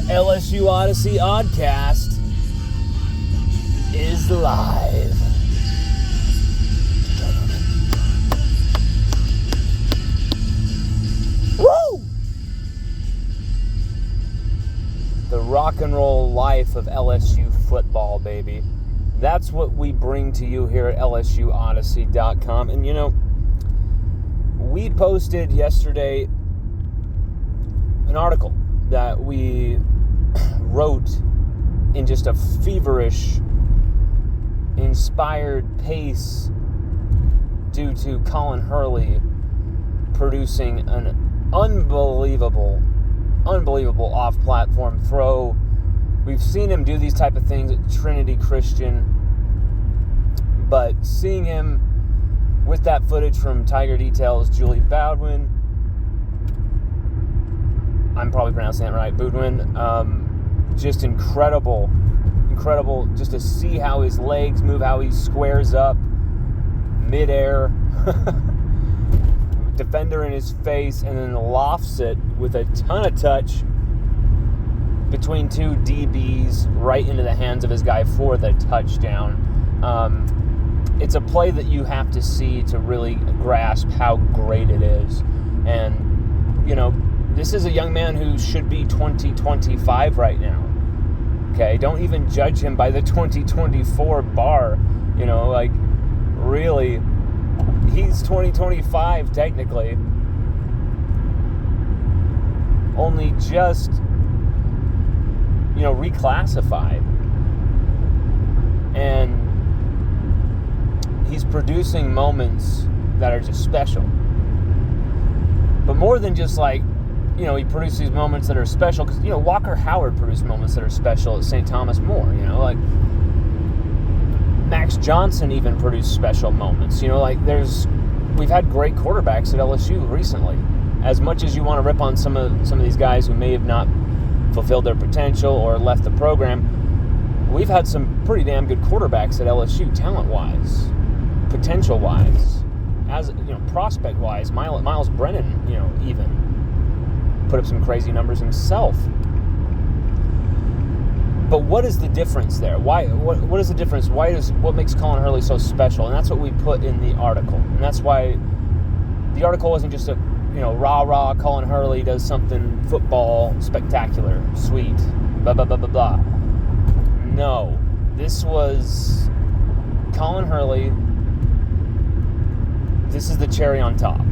LSU Odyssey Oddcast is live. Woo! The rock and roll life of LSU football, baby. That's what we bring to you here at LSUODYSSEY.COM. And you know, we posted yesterday an article that we wrote in just a feverish, inspired pace due to Colin Hurley producing an unbelievable off-platform throw. We've seen him do these type of things at Trinity Christian, but seeing him with that footage from Tiger Details, Julie Bowdwin, I'm probably pronouncing that right, Boudwin, just incredible just to see how his legs move, how he squares up midair, defender in his face, and then lofts it with a ton of touch between two DBs right into the hands of his guy for the touchdown. It's a play that you have to see to really grasp how great it is. And, you know, this is a young man who should be 2025 right now. Okay, don't even judge him by the 2024 bar. You know, like, really, he's 2025 technically. Only just, you know, reclassified. And he's producing moments that are just special. But more than just like, you know, he produced these moments that are special, because, you know, Walker Howard produced moments that are special at St. Thomas More, you know, like Max Johnson even produced special moments, you know, like we've had great quarterbacks at LSU recently. As much as you want to rip on some of these guys who may have not fulfilled their potential or left the program, we've had some pretty damn good quarterbacks at LSU, talent-wise, potential-wise, as, you know, prospect-wise. Miles Brennan, you know, even put up some crazy numbers himself. But what is the difference there? Why? What is the difference? What makes Colin Hurley so special? And that's what we put in the article. And that's why the article wasn't just a, you know, rah Colin Hurley does something football spectacular, sweet, blah blah blah blah blah. No, this was Colin Hurley. This is the cherry on top.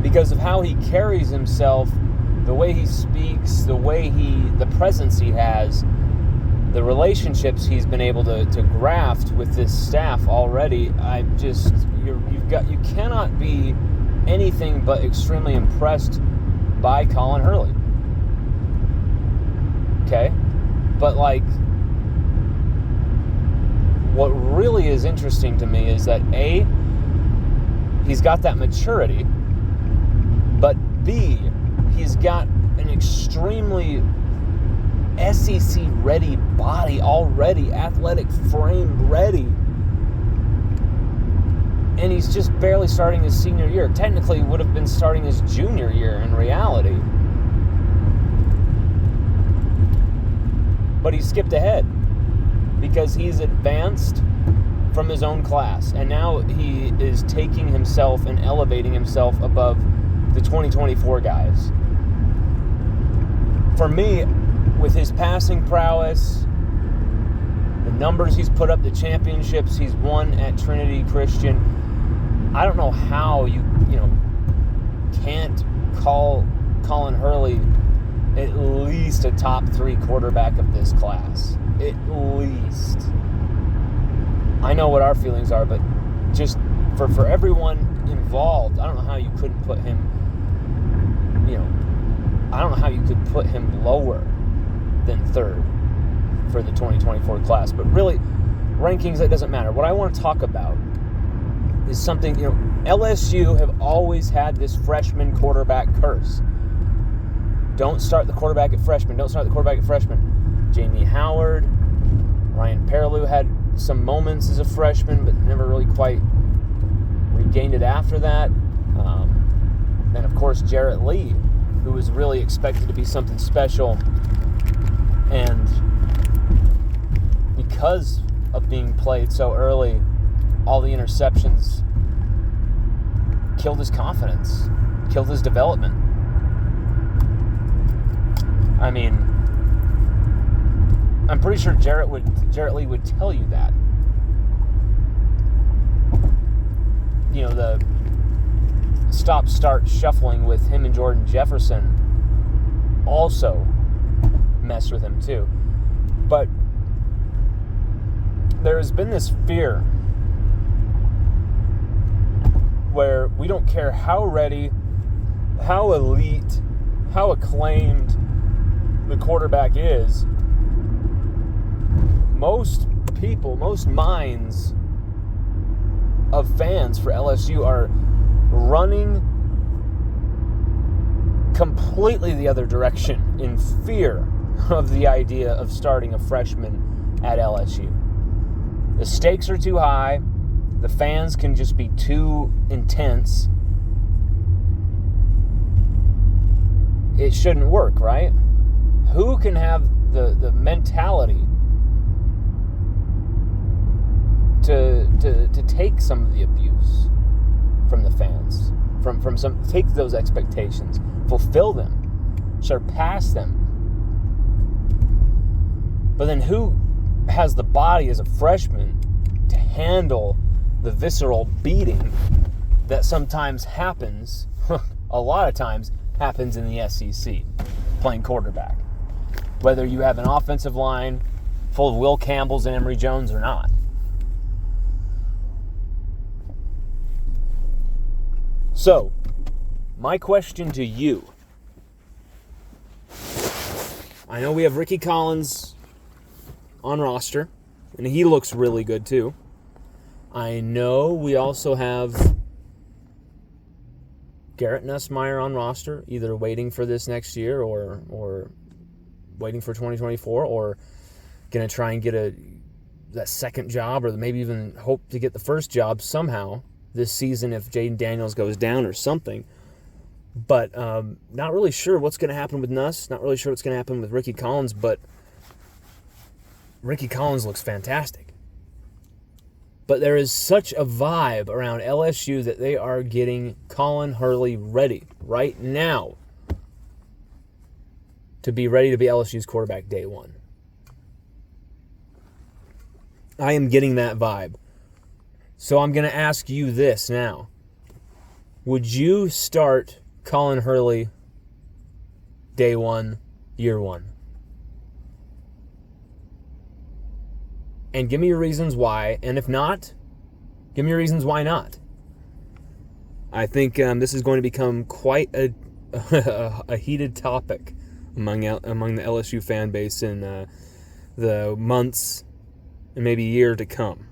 Because of how he carries himself, the way he speaks, the presence he has, the relationships he's been able to graft with this staff already, you cannot be anything but extremely impressed by Colin Hurley. Okay? But like, what really is interesting to me is that A, he's got that maturity, but B, he's got an extremely SEC-ready body already, athletic frame ready. And he's just barely starting his senior year. Technically, would have been starting his junior year in reality. But he skipped ahead because he's advanced from his own class. And now he is taking himself and elevating himself above the 2024 guys. For me, with his passing prowess, the numbers he's put up, the championships he's won at Trinity Christian, I don't know how you can't call Colin Hurley at least a top 3 quarterback of this class. At least. I know what our feelings are, but just for everyone involved, I don't know how you couldn't put him, I don't know how you could put him lower than 3rd for the 2024 class. But really, rankings, that doesn't matter. What I want to talk about is something, LSU have always had this freshman quarterback curse. Don't start the quarterback at freshman. Jamie Howard, Ryan Perlew had some moments as a freshman, but never really quite regained it after that. Then, of course, Jarrett Lee who was really expected to be something special, and because of being played so early, all the interceptions killed his confidence, killed his development. I mean, I'm pretty sure Jarrett Lee would tell you that. You know, the stop-start shuffling with him and Jordan Jefferson also messed with him too. But there has been this fear where we don't care how ready, how elite, how acclaimed the quarterback is. Most people, most minds of fans for LSU are running completely the other direction in fear of the idea of starting a freshman at LSU. The stakes are too high. The fans can just be too intense. It shouldn't work, right? Who can have the mentality to take some of the abuse from the fans, from some, take those expectations, fulfill them, surpass them? But then who has the body as a freshman to handle the visceral beating that sometimes happens, a lot of times happens in the SEC, playing quarterback? Whether you have an offensive line full of Will Campbells and Emory Jones or not. So, my question to you. I know we have Ricky Collins on roster, and he looks really good too. I know we also have Garrett Nussmeier on roster, either waiting for this next year or waiting for 2024, or going to try and get that second job, or maybe even hope to get the first job somehow this season if Jaden Daniels goes down or something. But not really sure what's going to happen with Nuss, not really sure what's going to happen with Ricky Collins, but Ricky Collins looks fantastic. But there is such a vibe around LSU that they are getting Colin Hurley ready right now to be ready to be LSU's quarterback day one. I am getting that vibe. So I'm going to ask you this now. Would you start Colin Hurley day one, year one? And give me your reasons why. And if not, give me your reasons why not. I think this is going to become quite a heated topic among the LSU fan base in the months and maybe year to come.